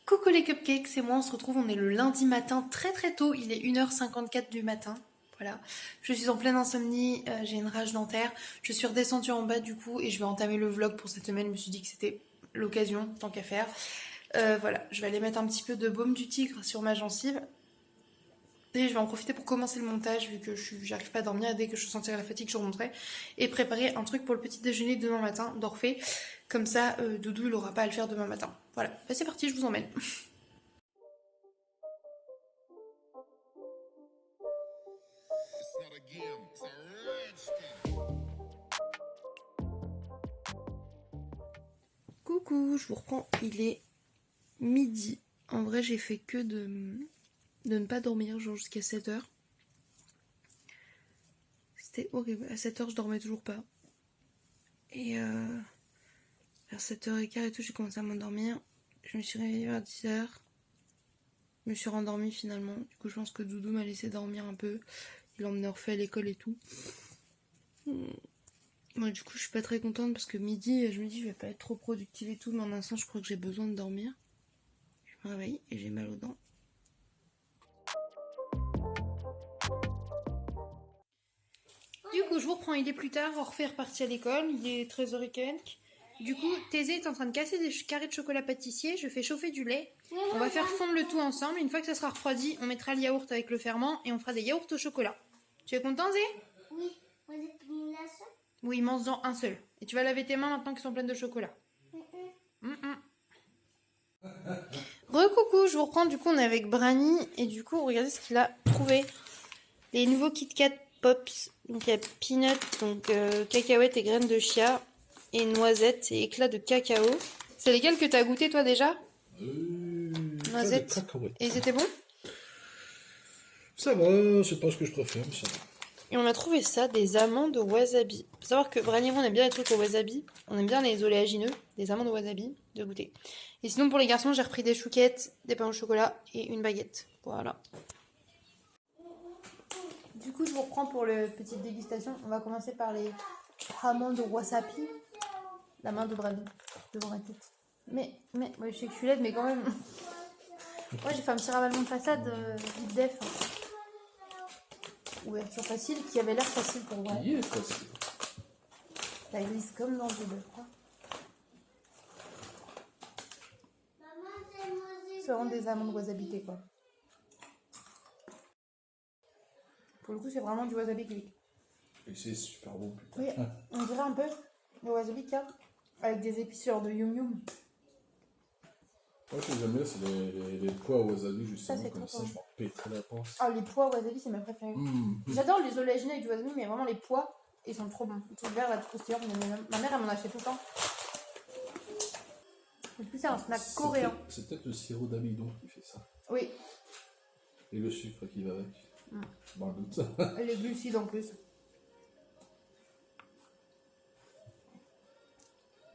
Coucou les cupcakes, c'est moi, on se retrouve, on est le lundi matin très très tôt, il est 1h54 du matin. Voilà, je suis en pleine insomnie, j'ai une rage dentaire, je suis redescendue en bas du coup et je vais entamer le vlog pour cette semaine, je me suis dit que c'était l'occasion, tant qu'à faire. Voilà, je vais aller mettre un petit peu de baume du tigre sur ma gencive. Et je vais en profiter pour commencer le montage vu que j'arrive pas à dormir. Dès que je sentirai la fatigue, je remonterai. Et préparer un truc pour le petit déjeuner demain matin d'Orphée. Comme ça, Doudou, il aura pas à le faire demain matin. Voilà, bah, c'est parti, je vous emmène. Coucou, je vous reprends, il est midi. En vrai, j'ai fait que de ne pas dormir, genre jusqu'à 7h. C'était horrible. À 7h, je dormais toujours pas. Et vers 7h15 et tout, j'ai commencé à m'endormir. Je me suis réveillée vers 10h. Je me suis rendormie finalement. Du coup, je pense que Doudou m'a laissé dormir un peu. Il emmenait Orphée à l'école et tout. Moi, du coup, je suis pas très contente parce que midi, je me dis, je vais pas être trop productive et tout. Mais en instant, je crois que j'ai besoin de dormir. Je me réveille et j'ai mal aux dents. Du coup, je vous reprends, il est plus tard, Orphée est reparti à l'école, il est 13h15. Du coup, Thésée est en train de casser des carrés de chocolat pâtissier, je fais chauffer du lait. On va faire fondre le tout ensemble, une fois que ça sera refroidi, on mettra le yaourt avec le ferment et on fera des yaourts au chocolat. Tu es content, Zé? Oui, vous êtes une lasso? Oui, mange-en un seul. Et tu vas laver tes mains maintenant qu'elles sont pleines de chocolat. Recoucou, je vous reprends, du coup on est avec Brani et du coup regardez ce qu'il a trouvé. Les nouveaux Kit Kat Pops, donc il y a peanut, donc cacahuètes et graines de chia, et noisettes et éclats de cacao. C'est lesquels que t'as goûté toi déjà? Noisettes. Et ils étaient bons? Ça va, c'est pas ce que je préfère, mais ça va. Et on a trouvé ça, des amandes au wasabi. Faut savoir que Brani et moi on aime bien les trucs au wasabi, on aime bien les oléagineux, des amandes au wasabi, de goûter. Et sinon pour les garçons j'ai repris des chouquettes, des pains au chocolat et une baguette. Voilà. Du coup, je vous reprends pour la petite dégustation. On va commencer par les amandes au wasabi. La main de Brady, devant la tête. Mais, ouais, je sais que je suis laide, mais quand même. Ouais, j'ai fait un petit ravalement de façade, vite def. Ouverture facile, qui avait l'air facile pour moi. Il est facile. Ça glisse comme dans du bœuf, quoi. C'est vraiment des amandes wasabitées, quoi. Pour le coup, c'est vraiment du wasabi clic. Et c'est super bon, putain. Oui, on dirait un peu le wasabi qu'il y a, avec des épices genre de yum yum. Moi, ce que j'aime bien, c'est les pois au wasabi, justement, Ça, c'est comme trop ça, bon. je m'en péterai la panse. Ah, les pois wasabi, c'est ma préférée. J'adore les oléagineux avec du wasabi, mais vraiment les pois, ils sont trop bons. Le truc vert, là, tout croustillant. Ma mère, elle m'en achetait tout le temps. En plus, c'est un snack coréen. C'est peut-être le sirop d'amidon qui fait ça. Oui, Et le sucre qui va avec. Dans le doute. et les glucides en plus.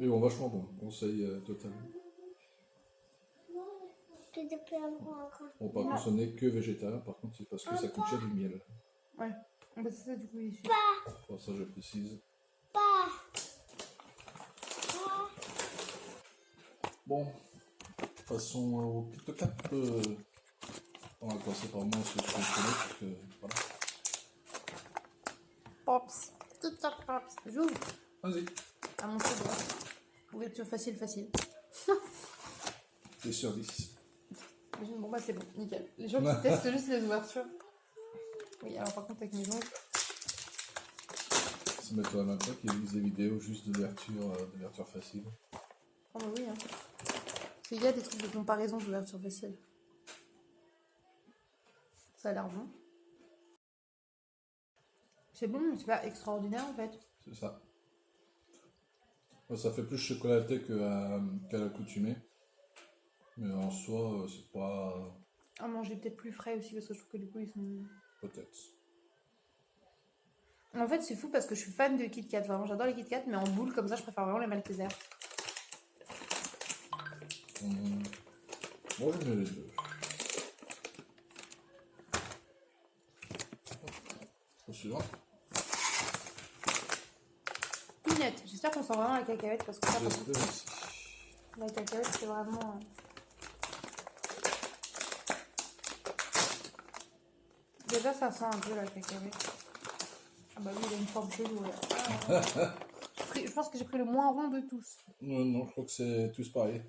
Mais bon, vachement bon. Conseil total. Bon, par contre, ce n'est que végétarien. Par contre, c'est parce que ça contient du miel. Ouais, bah, c'est ça du coup, ici. Pour ça, je précise. Bon, passons au Kit Kat. On va commencer par moi, ce que je connais, parce que voilà. Pops. Tout ça, pops. J'ouvre. Vas-y. À mon tour. Ouverture facile, facile. C'est sur 10. Bon, bah, c'est bon, nickel. Les gens qui testent juste les ouvertures. Oui, alors par contre, avec mes ongles. C'est mettre à même temps qu'il y a des vidéos juste d'ouverture facile. Oh, bah oui, hein. Parce qu'il y a des trucs de comparaison d'ouverture facile. Ça a l'air bon. C'est bon, mais c'est pas extraordinaire en fait. C'est ça. Moi, ça fait plus chocolaté qu'à l'accoutumée. Mais en soi, c'est pas... À manger peut-être plus frais aussi parce que je trouve que du coup ils sont... Peut-être. En fait c'est fou parce que je suis fan de Kit Kat, vraiment j'adore les Kit Kat mais en boule comme ça je préfère vraiment les Maltesers. Moi j'aime bien les deux. Au suivant. Peanut. mignonette. J'espère qu'on sent vraiment la cacahuète parce que ça, J'espère aussi. la cacahuète, c'est vraiment... Déjà, ça sent un peu la cacahuète. Ah bah oui, il a une forme chelou, là. Je pense que j'ai pris le moins rond de tous. Non, non, je crois que c'est tous pareil.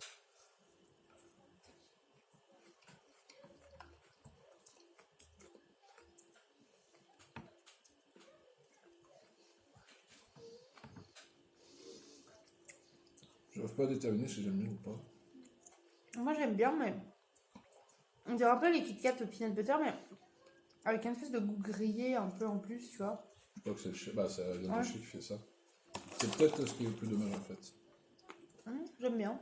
Je n'arrive pas à déterminer si j'aime bien ou pas. Moi, j'aime bien, mais... On dirait un peu les Kit Kat au peanut butter, mais avec un espèce de goût grillé un peu en plus, tu vois. Je crois que c'est le chien. Bah, c'est la Ouais. qui fait ça. C'est peut-être ce qui est le plus dommage en fait. J'aime bien.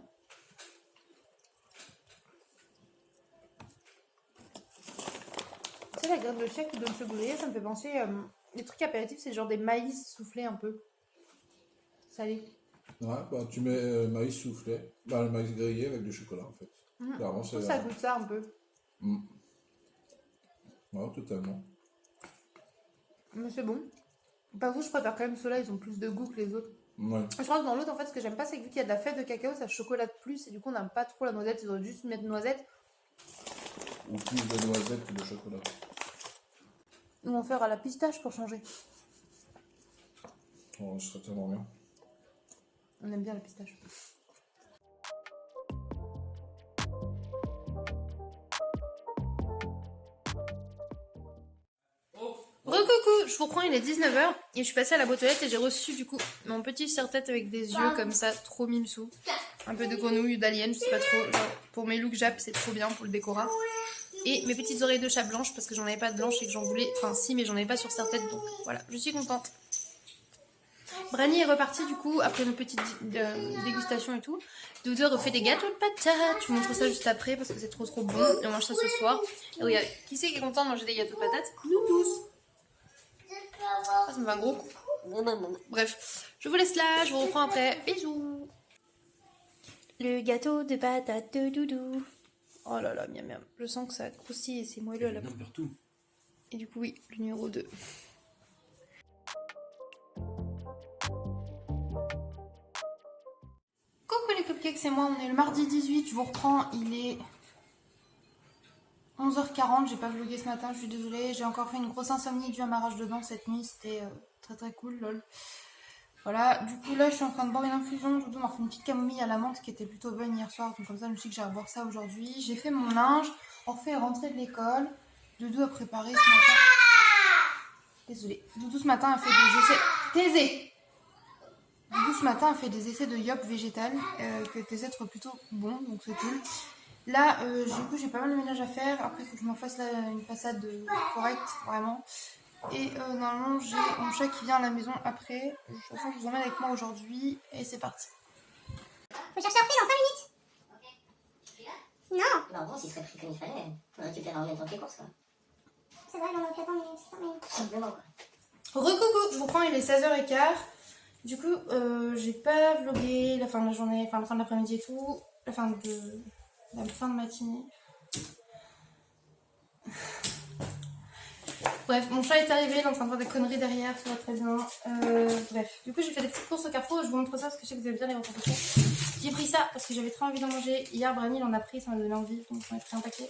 Tu sais, la graine de chia qui donne ce goût grillé, ça me fait penser... les trucs apéritifs, c'est genre des maïs soufflés un peu. Salé. Ouais, bah tu mets maïs soufflé. Bah, le maïs grillé avec du chocolat en fait. Clairement, Je c'est. trouve que ça goûte ça un peu. Ouais, totalement. Mais c'est bon. Par contre, je préfère quand même ceux-là, ils ont plus de goût que les autres. Ouais. Je crois que dans l'autre, en fait, ce que j'aime pas, c'est que vu qu'il y a de la fève de cacao, ça chocolate plus, et du coup, on n'aime pas trop la noisette, ils auraient juste mettre noisette. Ou plus de noisettes que de chocolat. Ou en faire à la pistache pour changer. Oh, ce serait tellement bien. On aime bien la pistache. Recoucou, je vous reprends, il est 19h et je suis passée à la boîte aux lettres et j'ai reçu du coup mon petit serre-tête avec des yeux comme ça, trop mimsou. Un peu de grenouille ou d'alien, je sais pas trop. Genre, pour mes looks Jap, c'est trop bien pour le décorat. Et mes petites oreilles de chat blanches parce que j'en avais pas de blanches et que j'en voulais. Enfin, si, mais j'en avais pas sur serre-tête donc voilà, je suis contente. Brani est reparti du coup après nos petites dégustations et tout. Doudou refait des gâteaux de patates. Je vous montre ça juste après parce que c'est trop bon. Et on mange ça ce soir. Et regarde, qui c'est qui est content de manger des gâteaux de patates? Nous tous. Ah, ça me fait un gros coup. Bref, je vous laisse là, je vous reprends après. Bisous. Le gâteau de patates de Doudou. Oh là là, miam miam. Je sens que ça croustille et c'est moelleux à la bouche. Et du coup, oui, le numéro 2. Coucou les cupcakes, c'est moi, on est le mardi 18, je vous reprends, il est 11h40, j'ai pas vlogué ce matin, je suis désolée, j'ai encore fait une grosse insomnie due à ma rage de dents cette nuit, c'était très cool, lol. Voilà, du coup là je suis en train de boire une infusion, Doudou m'a fait une petite camomille à la menthe qui était plutôt bonne hier soir, donc comme ça je me suis dit que j'allais boire ça aujourd'hui. J'ai fait mon linge, Orphée est rentré de l'école, Doudou a préparé ce matin... Désolée, Doudou ce matin a fait des essais... Taisez. Doudou ce matin a fait des essais de yop végétal, qui étaient être plutôt bons, donc c'est cool. Là, du coup, j'ai pas mal de ménage à faire. Après, il faut que je m'en fasse là, une façade correcte, vraiment. Et normalement, j'ai mon chat qui vient à la maison après. De toute façon, je vous emmène avec moi aujourd'hui. Et c'est parti. Faut chercher un fil dans 5 minutes. Non. Bah en gros, s'il serait pris comme il fallait, on récupère en même temps que les courses, quoi. C'est vrai, on aurait pu attendre 600 minutes. Tout simplement, quoi. Recoucou, je vous reprends, il est 16h15. Du coup, j'ai pas vlogué la fin de la journée, enfin la fin de l'après-midi et tout. La fin de matinée. Bref, mon chat est arrivé, il est en train de faire des conneries derrière, ça va très bien. Bref, du coup j'ai fait des petites courses au Carrefour et je vous montre ça parce que je sais que vous aimez bien les recommandations. J'ai pris ça parce que j'avais très envie d'en manger. Hier, Brani il en a pris, ça m'a donné envie, donc j'en ai pris un paquet.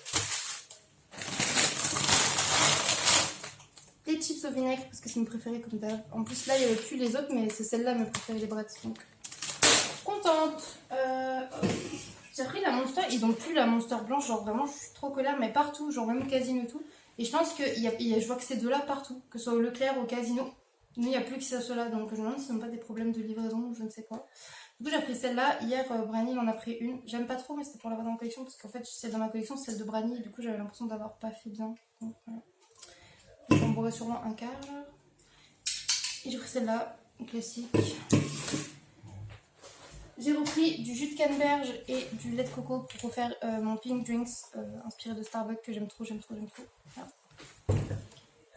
Des chips au vinaigre parce que c'est mes préférées comme d'hab. En plus là il n'y avait plus les autres mais c'est celle-là mes préférées, les Bratz, donc contente. J'ai pris la Monster, ils ont plus la Monster blanche, genre vraiment je suis trop colère, mais partout, genre même au casino et tout. Et je pense que je vois que c'est deux là partout, que ce soit au Leclerc, au casino. Mais il n'y a plus que ça, ceux-là, donc je me demande s'ils n'ont pas des problèmes de livraison ou je ne sais quoi. Du coup j'ai pris celle-là, hier Brani en a pris une. J'aime pas trop mais c'était pour l'avoir dans ma collection parce qu'en fait celle dans ma collection c'est celle de Brani et du coup j'avais l'impression d'avoir pas fait bien. Donc voilà. J'en boirai sûrement un quart. Et j'ai pris celle-là, classique. J'ai repris du jus de canneberge et du lait de coco pour refaire mon pink drinks inspiré de Starbucks que j'aime trop. Voilà.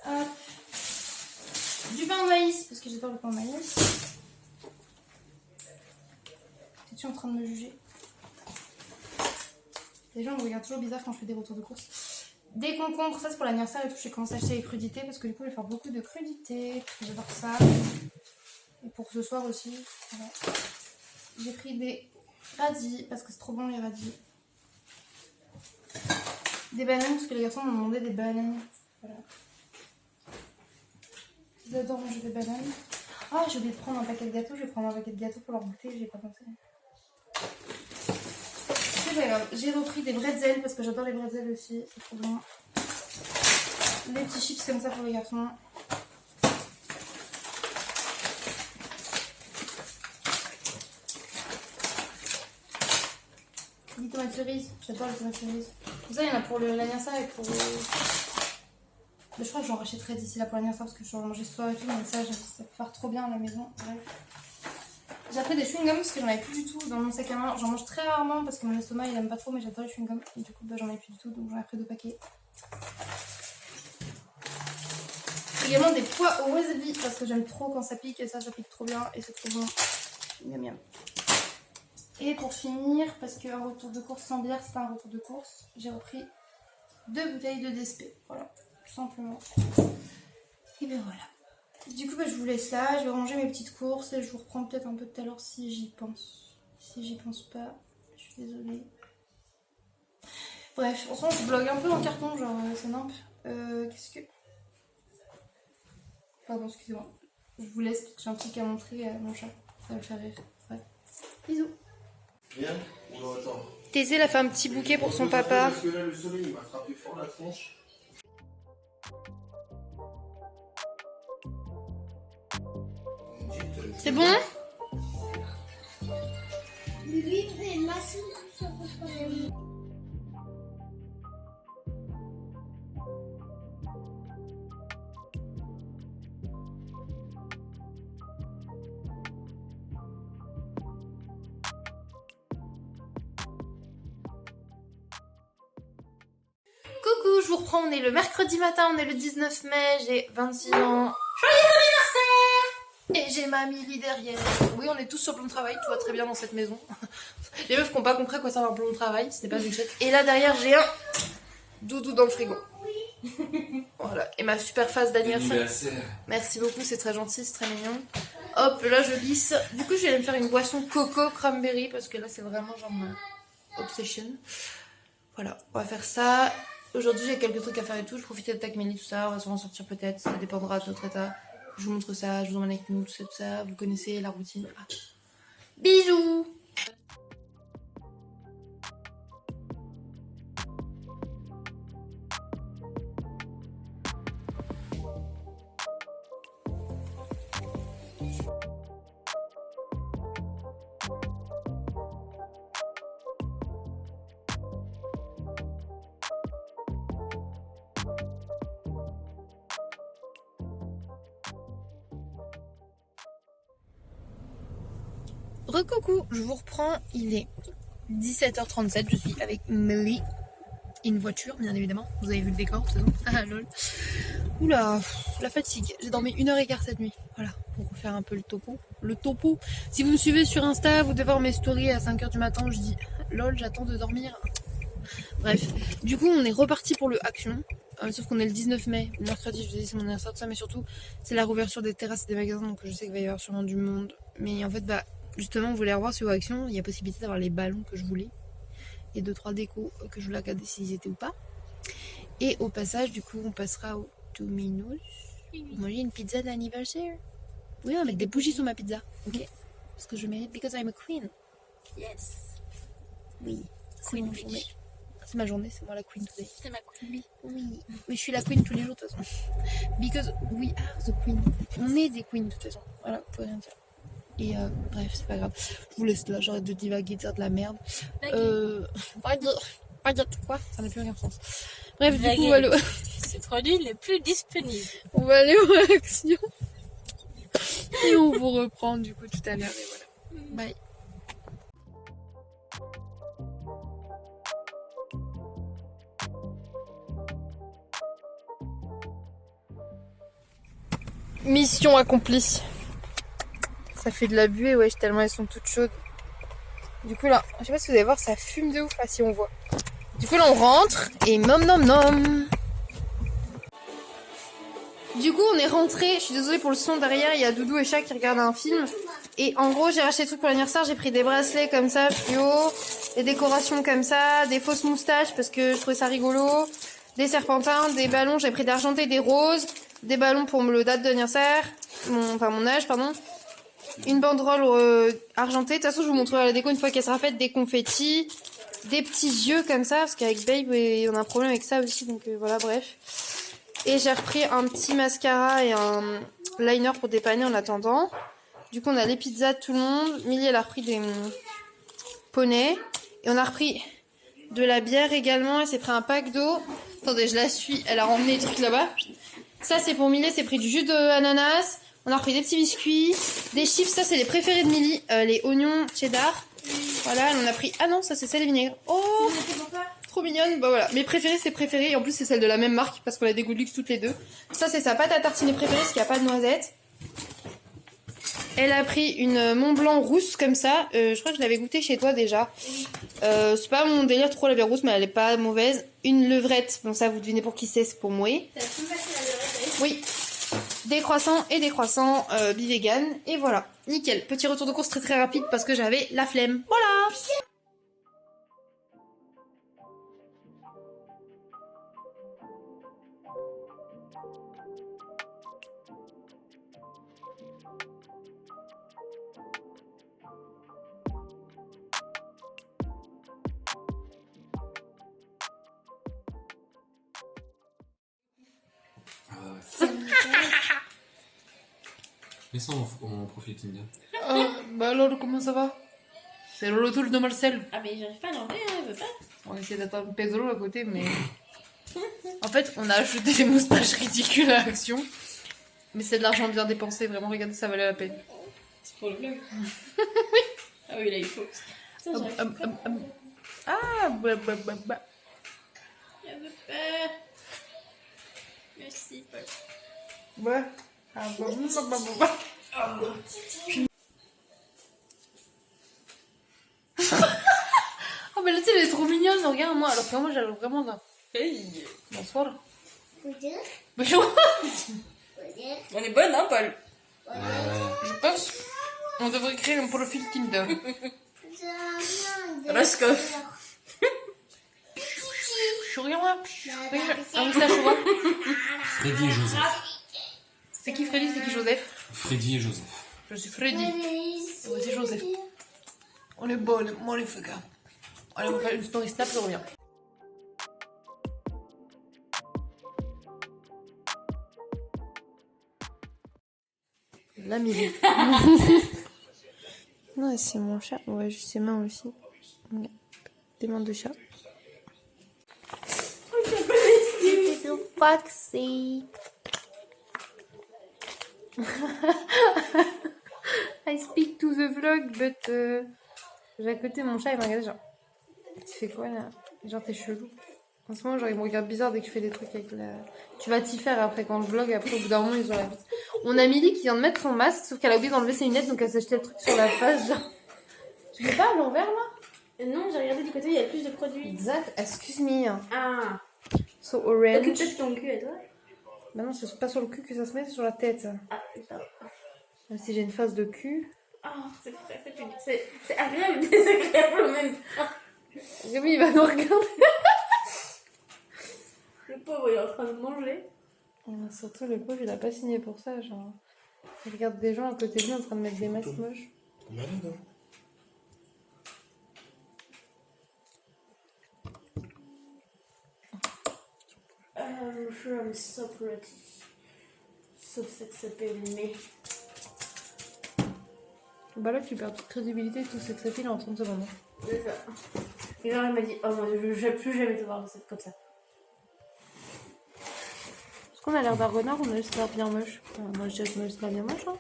Hop. Du pain au maïs parce que j'adore le pain au maïs. T'es-tu en train de me juger? Les gens me regardent toujours bizarre quand je fais des retours de course. Des concombres, ça c'est pour l'anniversaire et tout. J'ai commencé à acheter les crudités parce que du coup je vais faire beaucoup de crudités. J'adore ça. Et pour ce soir aussi, voilà. J'ai pris des radis, parce que c'est trop bon les radis. Des bananes, parce que les garçons m'ont demandé des bananes. Voilà. Ils adorent manger des bananes. Ah, j'ai oublié de prendre un paquet de gâteaux. Je vais prendre un paquet de gâteaux pour leur goûter, j'ai pas pensé. C'est pas grave. J'ai repris des bretzels parce que j'adore les bretzels aussi, c'est trop bon. Les petits chips comme ça pour les garçons. Des tomates cerises, j'adore les tomates cerises. Comme ça, il y en a pour l'anniversaire et pour le... Mais je crois que j'en rachèterai d'ici là pour l'anniversaire parce que je vais en manger ce soir et tout, mais ça peut faire trop bien à la maison. Bref. J'ai pris des chewing-gums parce que j'en avais plus du tout dans mon sac à main. J'en mange très rarement parce que mon estomac il aime pas trop, mais j'adore les chewing-gums. Et du coup, bah, j'en ai plus du tout, donc j'en ai pris 2 paquets. Également des pois au wasabi parce que j'aime trop quand ça pique et ça pique trop bien et c'est trop bon. Miam miam. Et pour finir, parce qu'un retour de course sans bière, c'est pas un retour de course, j'ai repris 2 bouteilles de DSP. Voilà, tout simplement. Et bien voilà. Du coup, bah, je vous laisse là, je vais ranger mes petites courses et je vous reprends peut-être un peu tout à l'heure si j'y pense. Si j'y pense pas, je suis désolée. Bref, en ce moment, je blogue un peu en carton, genre c'est nimp. Qu'est-ce que... Pardon, excusez-moi. Je vous laisse parce que j'ai un truc à montrer à mon chat. Ça va le faire rire. Ouais. Bisous. Bien. Bon, attends. Thésée, elle a fait un petit bouquet pour son papa. Parce que là, le soleil, il m'a frappé fort la tronche. C'est bon? Lui, mais massif sur votre problème. Coucou, je vous reprends, on est le mercredi matin, on est le 19 mai, j'ai 26 ans. Et j'ai ma Milly derrière. Oui, on est tous sur le plan de travail, tout va très bien dans cette maison. Les meufs qui n'ont pas compris à quoi sert un plan de travail, ce n'est pas une chaise. Et là derrière, j'ai un doudou dans le frigo. Voilà, et ma super face d'anniversaire. Merci beaucoup, c'est très gentil, c'est très mignon. Hop, là je glisse. Du coup, je vais aller me faire une boisson coco cranberry parce que là, c'est vraiment genre ma obsession. Voilà, on va faire ça. Aujourd'hui, j'ai quelques trucs à faire et tout. Je profite de Takmini, tout ça. On va sûrement sortir peut-être, ça dépendra de notre état. Je vous montre ça, je vous emmène avec nous, tout ça. Vous connaissez la routine. Ah. Bisous! Recoucou, je vous reprends, il est 17h37, je suis avec Milly, une voiture bien évidemment, vous avez vu le décor, c'est bon. Ah lol. Oula, la fatigue, j'ai dormi 1h15 cette nuit, voilà, pour refaire un peu le topo. Si vous me suivez sur Insta, vous devez voir mes stories à 5h du matin où je dis lol, j'attends de dormir. Bref, du coup on est reparti pour le Action, sauf qu'on est le 19 mai, mercredi, je vous ai dit c'est mon anniversaire, tout ça, mais surtout c'est la réouverture des terrasses et des magasins, donc je sais qu'il va y avoir sûrement du monde, mais en fait bah justement, on voulait revoir sur Action, il y a possibilité d'avoir les ballons que je voulais et 2-3 décos que je voulais regarder s'ils étaient ou pas. Et au passage, du coup, on passera au Domino's. Moi, j'ai une pizza d'anniversaire. Oui, on va mettre des bougies sur ma pizza, ok? Parce que je mérite, because I'm a queen. Yes. Oui, c'est ma journée. C'est ma journée, c'est moi la queen today. C'est ma queen. Oui, mais je suis la queen tous les jours de toute façon. Because we are the queen. On est des queens de toute façon. Voilà, vous pouvez rien dire. Et bref, c'est pas grave. Je vous laisse là, j'arrête de divaguer, dire de la merde. Quoi? Ça n'a plus aucun sens. Bref, du coup, on va aller... Ce produit n'est plus disponible. on va aller aux Action. Et on vous reprend du coup tout à l'heure. Et voilà. Bye. Mission accomplie. Ça fait de la buée, wesh, tellement elles sont toutes chaudes. Du coup là, je sais pas si vous allez voir, ça fume de ouf là si on voit. Du coup là on rentre et nom nom nom. Du coup, on est rentré. Je suis désolée pour le son derrière. Il y a Doudou et Chat qui regardent un film. Et en gros, j'ai racheté des trucs pour l'anniversaire. J'ai pris des bracelets comme ça, fluo, des décorations comme ça, des fausses moustaches parce que je trouvais ça rigolo, des serpentins, des ballons. J'ai pris d'argenté, des roses, des ballons pour le date d'anniversaire, mon âge, pardon. Une banderole argentée. De toute façon, je vous montrerai la déco une fois qu'elle sera faite. Des confettis, des petits yeux comme ça parce qu'avec Babe, on a un problème avec ça aussi. Donc voilà, bref. Et j'ai repris un petit mascara et un liner pour dépanner en attendant. Du coup, on a les pizzas de tout le monde. Milly, elle a repris des poneys. Et on a repris de la bière également. Elle s'est pris un pack d'eau. Attendez, je la suis. Elle a ramené des trucs là-bas. Ça, c'est pour Milly. C'est pris du jus d'ananas. On a repris des petits biscuits. Des chips. Ça, c'est les préférés de Milly. Les oignons cheddar. Voilà, elle en a pris. Ah non, ça, c'est sel et vinaigre. Oh, trop mignonne. Bah voilà, mes préférés, c'est préféré. Et en plus, c'est celle de la même marque parce qu'on a des Good Luxe toutes les deux. Ça, c'est sa pâte à tartiner préférée parce qu'il n'y a pas de noisettes. Elle a pris une Mont Blanc rousse comme ça. Je crois que je l'avais goûté chez toi déjà. C'est pas mon délire trop la bière rousse, mais elle est pas mauvaise. Une levrette. Bon, ça, vous devinez pour qui c'est pour moi. Oui. Des croissants et des croissants bi-vegan. Et voilà. Nickel. Petit retour de course très très rapide parce que j'avais la flemme. Voilà. Mets ça en profil Tinder. Bah alors, comment ça va? C'est le retour de Marcel. Ah, mais j'arrive pas à l'enlever, hein, elle veut pas. On essaie d'attendre Pedro à côté, mais... En fait, on a acheté des moustaches ridicules à Action. Mais c'est de l'argent bien dépensé, vraiment, regardez, ça valait la peine. C'est pour le vlog. Ah oui, là, il faut. Ça, j'arrive pas. Ah, bah, bah, bah, bah. Elle veut pas. Merci, Paul. Ouais. Ah, bah, bah, bah, bah, bah. Oh, mais là, tu sais, elle est trop mignonne, regarde-moi. Alors que moi, j'avais vraiment là. Hey, bonsoir. Bonjour. Bonjour. Bonjour. On est bonne, hein, Paul? Je pense on devrait créer un profil Tinder. Roscoff. Regarde-moi. Un moustache, tu vois. Freddy et Joseph. C'est qui Freddy, c'est qui Joseph? Freddy et Joseph. Je suis Freddy. Et moi, c'est Joseph. On est bonne, moi les gars. Allez, on va faire une story snap, je reviens. La musique. Non, c'est mon chat. Ouais, juste ses mains aussi. Des mains de chat. It's so foxy. I speak to the vlog, but j'ai à côté mon chat, il m'a regardé genre. Tu fais quoi là? Genre t'es chelou. En ce moment, genre il me regarde bizarre dès que je fais des trucs avec la. Tu vas t'y faire après quand je vlog, après au bout d'un moment ils ont la bite. On a Milly qui vient de mettre son masque, sauf qu'elle a oublié d'enlever ses lunettes donc elle s'est jeté le truc sur la face, genre. Tu fais pas à l'envers là? Non, j'ai regardé du côté, il y a plus de produits. Exact, excuse me. Ah. So orange. Occupe ton cul à toi. Bah non, c'est pas sur le cul que ça se met, c'est sur la tête. Ah, putain. Même si j'ai une face de cul. Ah, c'est très c'est agréable et désagréable en même temps. Oui, il va nous regarder. Le pauvre, il est en train de manger. Surtout le pauvre, il a pas signé pour ça, genre. Il regarde des gens à côté de lui en train de mettre des masques moches. Malade, hein. I'm so pretty. So sex appeal me. Bah là, tu perds toute crédibilité et tout sex appeal en 30 secondes. C'est ça. Et genre, il m'a dit, oh mon dieu, je ne vais plus jamais te voir comme ça. Est-ce qu'on a l'air d'un renard ou on a juste l'air bien moche? Moi, je dirais qu'on a juste l'air bien moche, hein.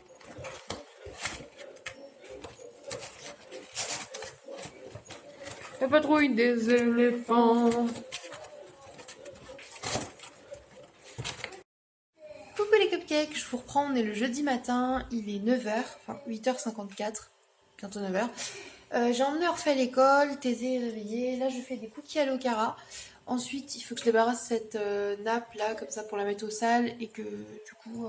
La patrouille des éléphants. Coucou les cupcakes, je vous reprends, on est le jeudi matin, il est 9h, enfin 8h54, bientôt 9h. J'ai emmené Orphée à l'école, Thésée est réveillée, là je fais des cookies à l'okara. Ensuite, il faut que je débarrasse cette nappe là, comme ça, pour la mettre au sale et que du coup,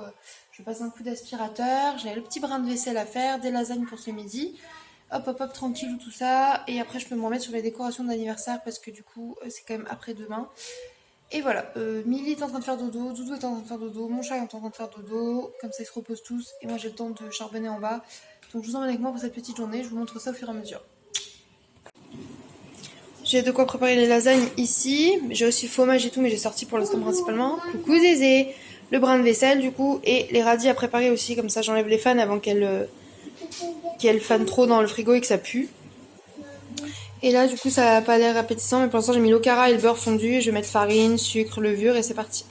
je passe un coup d'aspirateur. J'ai le petit brin de vaisselle à faire, des lasagnes pour ce midi. Hop, hop, hop, tranquille, tout ça. Et après, je peux me remettre sur les décorations d'anniversaire parce que du coup, c'est quand même après-demain. Et voilà, Milly est en train de faire dodo, Doudou est en train de faire dodo, mon chat est en train de faire dodo. Comme ça, ils se reposent tous. Et moi, j'ai le temps de charbonner en bas. Donc, je vous emmène avec moi pour cette petite journée. Je vous montre ça au fur et à mesure. J'ai de quoi préparer les lasagnes ici. J'ai aussi le fromage et tout, mais j'ai sorti pour l'instant principalement. Coucou Zézé. Le brin de vaisselle du coup. Et les radis à préparer aussi. Comme ça, j'enlève les fans avant qu'elles fanent trop dans le frigo et que ça pue. Et là, du coup, ça n'a pas l'air appétissant. Mais pour l'instant, j'ai mis l'okara et le beurre fondu. Je vais mettre farine, sucre, levure et c'est parti.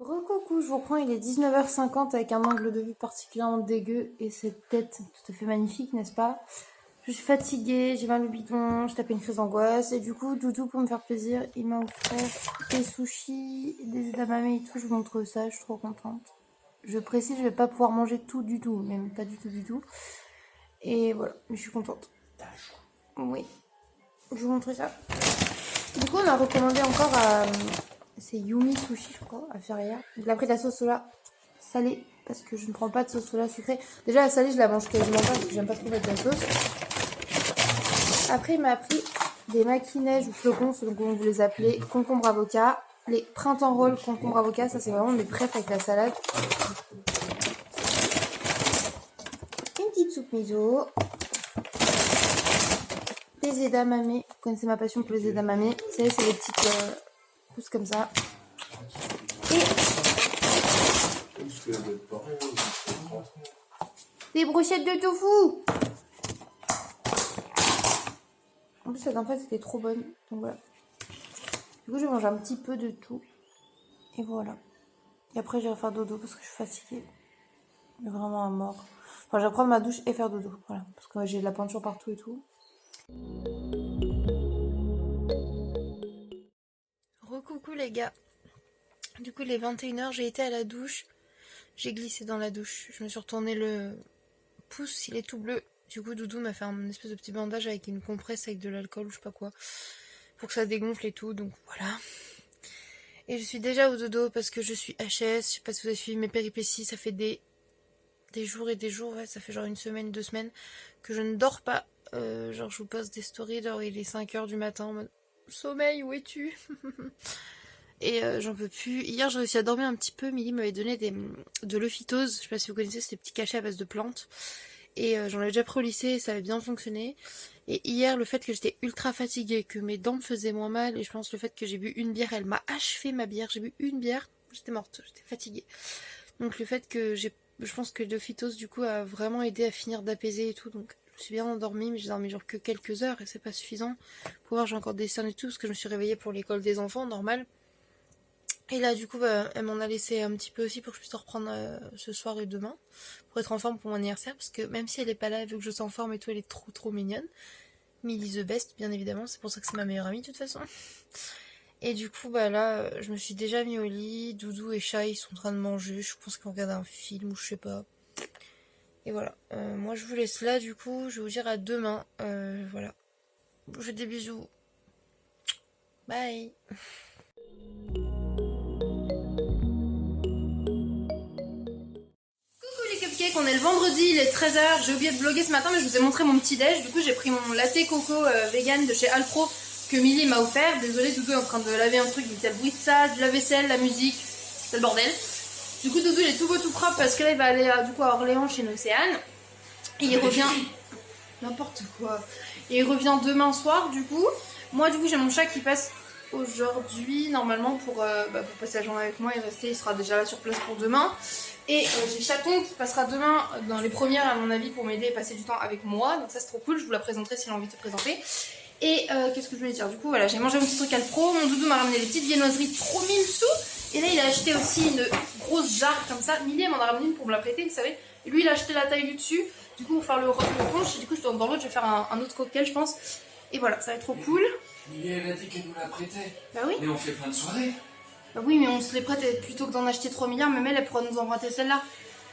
Recoucou, je vous reprends, il est 19h50 avec un angle de vue particulièrement dégueu et cette tête tout à fait magnifique, n'est-ce pas? Je suis fatiguée, j'ai mal au bidon, je tape une crise d'angoisse et du coup, Doudou, pour me faire plaisir, il m'a offert des sushis, des edamame et tout, je vous montre ça, je suis trop contente. Je précise, je vais pas pouvoir manger tout du tout, même pas du tout. Et voilà, mais je suis contente. Oui, je vous montre ça. Du coup, on a recommandé encore à... C'est Yumi Sushi, je crois, à Feria. Il a pris de la sauce soja salée, parce que je ne prends pas de sauce soja sucrée. Déjà, la salée, je la mange quasiment pas, parce que j'aime pas trop mettre de la sauce. Après, il m'a pris des maquis-neige ou flocons, selon comment vous les appelez, concombre avocat. Les printemps rolls concombre avocat, ça c'est vraiment mes préfs avec la salade. Une petite soupe miso. Des edamame. Vous connaissez ma passion pour les edamame. Vous savez, c'est les petites pousses comme ça. Et des brochettes de tofu. En plus, cette en fait, c'était trop bonne. Donc voilà. Du coup, je mange un petit peu de tout. Et voilà. Et après, je vais faire dodo parce que je suis fatiguée. Mais vraiment à mort. Enfin, je vais prendre ma douche et faire dodo. Voilà. Parce que j'ai de la peinture partout et tout. Recoucou les gars. Du coup, il est 21h. J'ai été à la douche. J'ai glissé dans la douche. Je me suis retourné le pouce. Il est tout bleu. Du coup, Doudou m'a fait un espèce de petit bandage avec une compresse avec de l'alcool ou je sais pas quoi. Pour que ça dégonfle et tout. Donc voilà. Et je suis déjà au dodo parce que je suis HS. Je sais pas si vous avez suivi mes péripéties. Ça fait des jours et des jours. Ouais, ça fait genre une semaine, 2 semaines que je ne dors pas. Genre je vous poste des stories. Genre il est 5h du matin en mode sommeil, où es-tu? Et j'en peux plus. Hier j'ai réussi à dormir un petit peu. Milly m'avait donné de l'ophytose. Je sais pas si vous connaissez ces petits cachets à base de plantes. Et j'en avais déjà pris au lycée et ça avait bien fonctionné. Et hier, le fait que j'étais ultra fatiguée, que mes dents me faisaient moins mal, et je pense le fait que j'ai bu une bière, elle m'a achevé ma bière. J'ai bu une bière, j'étais morte, j'étais fatiguée. Donc le fait que je pense que le phytose du coup a vraiment aidé à finir d'apaiser et tout. Donc je me suis bien endormie, mais j'ai dormi genre que quelques heures et c'est pas suffisant. Pour voir, j'ai encore des cernes et tout parce que je me suis réveillée pour l'école des enfants, normal. Et là du coup elle m'en a laissé un petit peu aussi pour que je puisse reprendre ce soir et demain. Pour être en forme pour mon anniversaire. Parce que même si elle est pas là, vu que je suis en forme et tout, elle est trop mignonne. Millie the best, bien évidemment, c'est pour ça que c'est ma meilleure amie de toute façon. Et du coup, là, je me suis déjà mis au lit. Doudou et Chat, ils sont en train de manger. Je pense qu'ils regardent un film ou je sais pas. Et voilà. Moi, je vous laisse là, du coup. Je vais vous dire à demain. Voilà. Je vous fais des bisous. Bye. Coucou les cupcakes, on est le vendredi, il est 13h. J'ai oublié de vlogger ce matin, mais je vous ai montré mon petit déj. Du coup, j'ai pris mon latte coco vegan de chez Alpro que Millie m'a offert. Désolée, Doudou est en train de laver un truc, il y a le bruit de ça, de la vaisselle, la musique, c'est le bordel. Du coup, Doudou il est tout beau tout propre parce que là il va aller du coup à Orléans chez Océane. Et il revient. N'importe quoi. Et il revient demain soir du coup. Moi du coup j'ai mon chat qui passe aujourd'hui normalement pour passer la journée avec moi et rester. Il sera déjà là sur place pour demain. Et j'ai Chaton qui passera demain dans les premières à mon avis pour m'aider et passer du temps avec moi. Donc ça c'est trop cool, je vous la présenterai si elle a envie de se présenter. Et qu'est-ce que je voulais dire? Du coup voilà, j'ai mangé mon petit truc Alpro. Mon Doudou m'a ramené les petites viennoiseries trop mille sous. Et là il a acheté aussi une grosse jarre comme ça. Millie m'en a ramené une pour me la prêter, vous savez. Et lui il a acheté la taille du dessus. Du coup pour faire le punch, du coup dans l'autre je vais faire un autre cocktail je pense. Et voilà, ça va être trop cool. Millie, elle a dit qu'elle nous la prêtait. Bah oui. Mais on fait plein de soirées. Bah oui, mais on se les prête plutôt que d'en acheter 3 milliards, même elle pourra nous emprunter celle-là.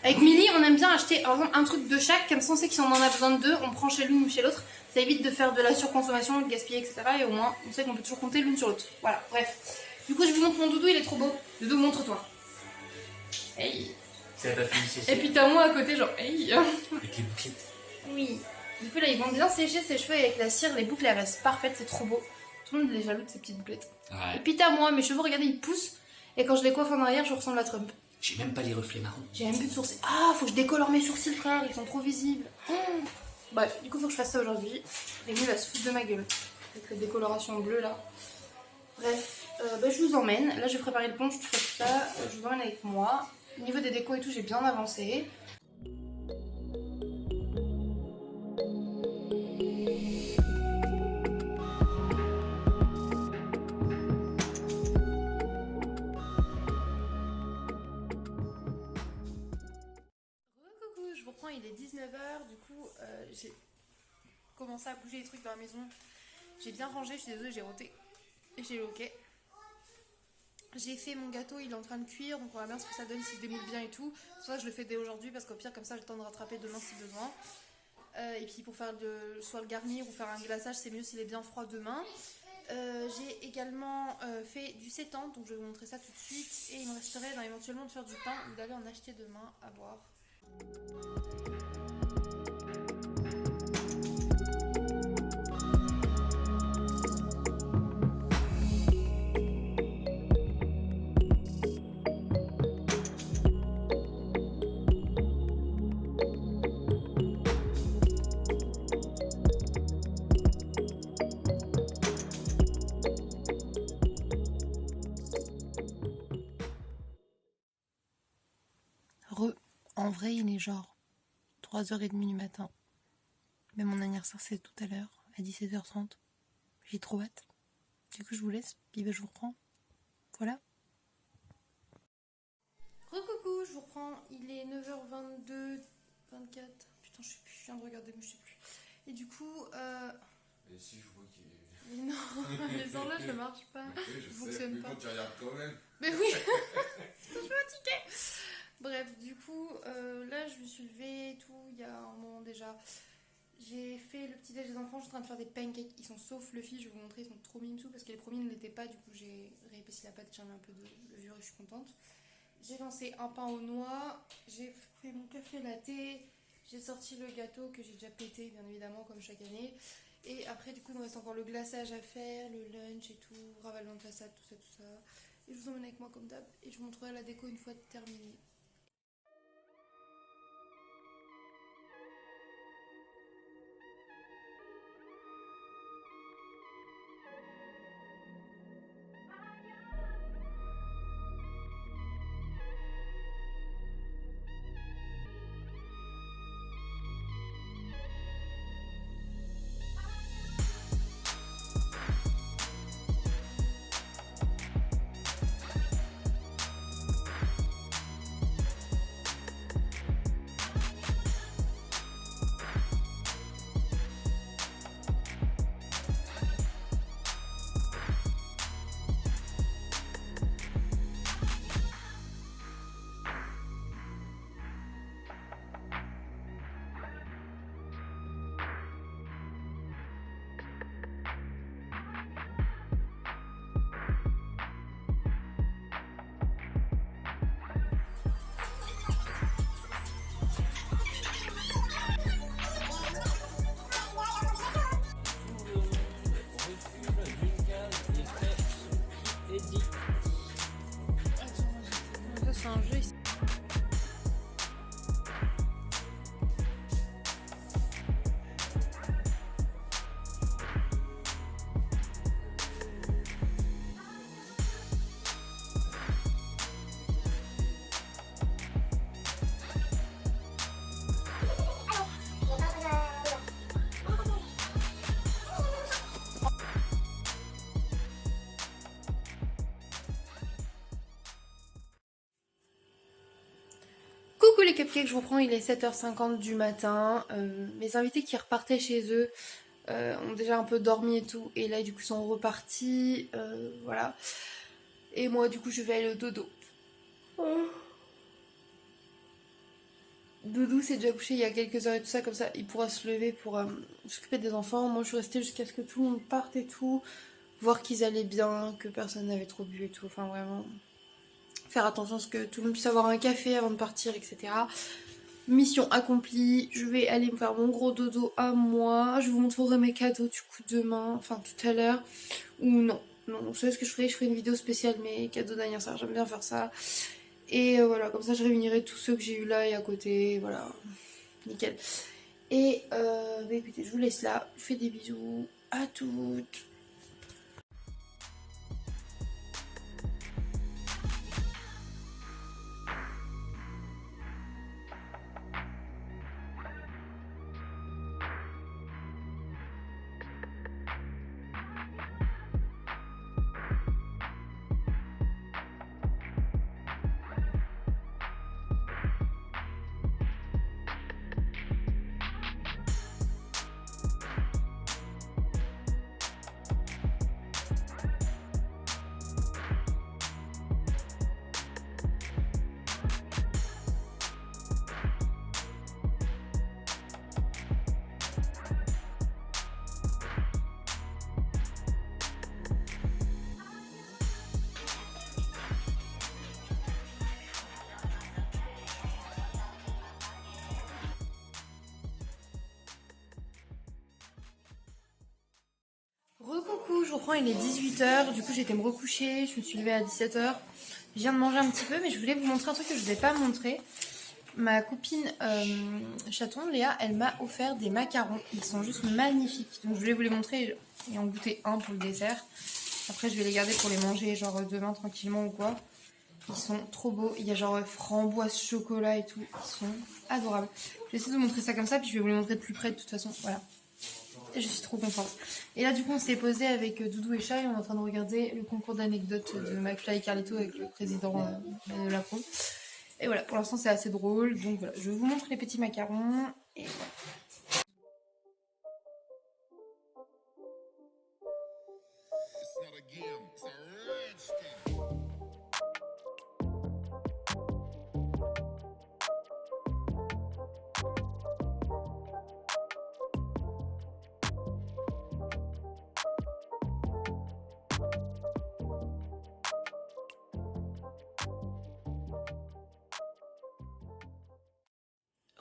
Avec Millie, on aime bien acheter par exemple un truc de chaque, comme ça on sait que si on en a besoin de deux, on prend chez l'une ou chez l'autre. Ça évite de faire de la surconsommation, de gaspiller, etc. Et au moins, on sait qu'on peut toujours compter l'une sur l'autre. Voilà, bref. Du coup, je vous montre mon Doudou, il est trop beau. Doudou, montre-toi. Hey. C'est ta fille, c'est Et puis t'as moi à côté, genre, hey. Avec les bouclettes. Oui. Du coup, là, ils vont bien sécher ses cheveux et avec la cire, les boucles, elles restent parfaites, c'est trop beau. Tout le monde est jaloux de ces petites bouclettes. Ouais. Et puis t'as moi, mes cheveux, regardez, ils poussent. Et quand je les coiffe en arrière, je ressemble à Trump. J'ai même pas les reflets marrons. J'ai même plus de sourcils. Ah, faut que je décolore mes sourcils, frère, ils sont trop visibles. Oh. Bref, du coup, faut que je fasse ça aujourd'hui. Rémi va se foutre de ma gueule. Avec la décoloration bleue, là. Bref, je vous emmène. Là, j'ai préparé le punch, tout ça. Je vous emmène avec moi. Au niveau des décos et tout, j'ai bien avancé. Coucou, je vous reprends, il est 19h. Du coup, j'ai commencé à bouger les trucs dans la maison. J'ai bien rangé, je suis désolée, j'ai roté. Et j'ai le ok. J'ai fait mon gâteau, il est en train de cuire, donc on va voir ce que ça donne s'il se démoule bien et tout. C'est pour ça que je le fais dès aujourd'hui, parce qu'au pire, comme ça, j'ai le temps de rattraper demain si besoin. Et puis pour faire soit le garnir ou faire un glaçage, c'est mieux s'il est bien froid demain. J'ai également fait du sétan, donc je vais vous montrer ça tout de suite. Et il me resterait éventuellement de faire du pain ou d'aller en acheter demain, à voir. En vrai, il est genre 3h30 du matin. Mais mon anniversaire, c'est tout à l'heure, à 17h30. J'ai trop hâte. Du coup, je vous laisse, puis je vous reprends. Voilà. Recoucou, je vous reprends. Il est 9h22, 24. Putain, je sais plus, je viens de regarder, mais je sais plus. Et du coup, Et si je vois qu'il est. mais non, les horloges ne marchent pas. Ok, je Ils sais, fonctionnent mais pas. quand tu regardes quand même. Mais oui. Putain, je suis fatiguée. Bref, du coup, là, je me suis levée et tout, il y a un moment déjà. J'ai fait le petit déj des enfants, je suis en train de faire des pancakes. Ils sont so fluffy, je vais vous montrer, ils sont trop mimsous parce que les premiers ne l'étaient pas. Du coup, j'ai réépaissi la pâte, j'ai mis un peu de levure et je suis contente. J'ai lancé un pain aux noix, j'ai fait mon café latte, j'ai sorti le gâteau que j'ai déjà pété, bien évidemment, comme chaque année. Et après, du coup, il me reste encore le glaçage à faire, le lunch et tout, ravalement de façade, tout ça. Et je vous emmène avec moi comme d'hab et je vous montrerai la déco une fois terminée. Ça, c'est un jeu ici. Coucou les cupcakes, je vous reprends, il est 7h50 du matin. Mes invités qui repartaient chez eux ont déjà un peu dormi et tout. Et là du coup sont repartis. Voilà. Et moi du coup je vais aller au dodo. Doudou s'est déjà couché il y a quelques heures et tout ça, comme ça il pourra se lever pour s'occuper des enfants. Moi je suis restée jusqu'à ce que tout le monde parte et tout. Voir qu'ils allaient bien, que personne n'avait trop bu et tout. Enfin vraiment... Faire attention à ce que tout le monde puisse avoir un café avant de partir, etc. Mission accomplie. Je vais aller me faire mon gros dodo à moi. Je vous montrerai mes cadeaux du coup demain, enfin tout à l'heure. Ou non, vous savez ce que je ferai une vidéo spéciale mes cadeaux d'anniversaire. J'aime bien faire ça. Et voilà, comme ça je réunirai tous ceux que j'ai eu là et à côté. Voilà, nickel. Et bah écoutez, je vous laisse là. Je vous fais des bisous. À toutes. Recoucou, je reprends, il est 18h, du coup j'étais me recoucher, je me suis levée à 17h. Je viens de manger un petit peu, mais je voulais vous montrer un truc que je ne vous ai pas montré. Ma copine chaton, Léa, elle m'a offert des macarons. Ils sont juste magnifiques. Donc je voulais vous les montrer et en goûter un pour le dessert. Après je vais les garder pour les manger genre demain tranquillement ou quoi. Ils sont trop beaux. Il y a genre framboise, chocolat et tout. Ils sont adorables. Je vais essayer de vous montrer ça comme ça, puis je vais vous les montrer de plus près de toute façon. Voilà. Et je suis trop contente. Et là du coup on s'est posé avec Doudou et Chat et on est en train de regarder le concours d'anecdotes de McFly et Carlito avec le président de la pro. Et voilà, pour l'instant c'est assez drôle. Donc voilà, je vous montre les petits macarons. Et voilà.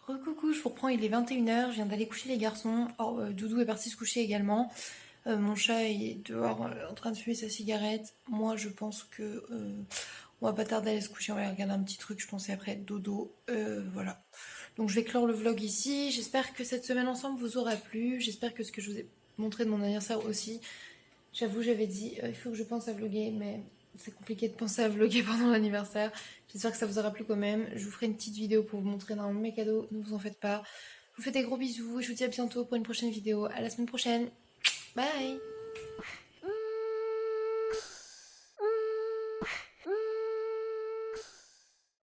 Recoucou, je vous reprends, il est 21h, je viens d'aller coucher les garçons. Oh, Doudou est parti se coucher également. Mon chat est dehors en train de fumer sa cigarette. Moi je pense que on va pas tarder à aller se coucher, on va aller regarder un petit truc, je pensais après dodo. Voilà. Donc je vais clore le vlog ici. J'espère que cette semaine ensemble vous aura plu. J'espère que ce que je vous ai montré de mon anniversaire aussi. J'avoue, j'avais dit il faut que je pense à vlogger, mais c'est compliqué de penser à vlogger pendant l'anniversaire. J'espère que ça vous aura plu quand même. Je vous ferai une petite vidéo pour vous montrer dans mes cadeaux, ne vous en faites pas. Je vous fais des gros bisous et je vous dis à bientôt pour une prochaine vidéo. À la semaine prochaine. Bye.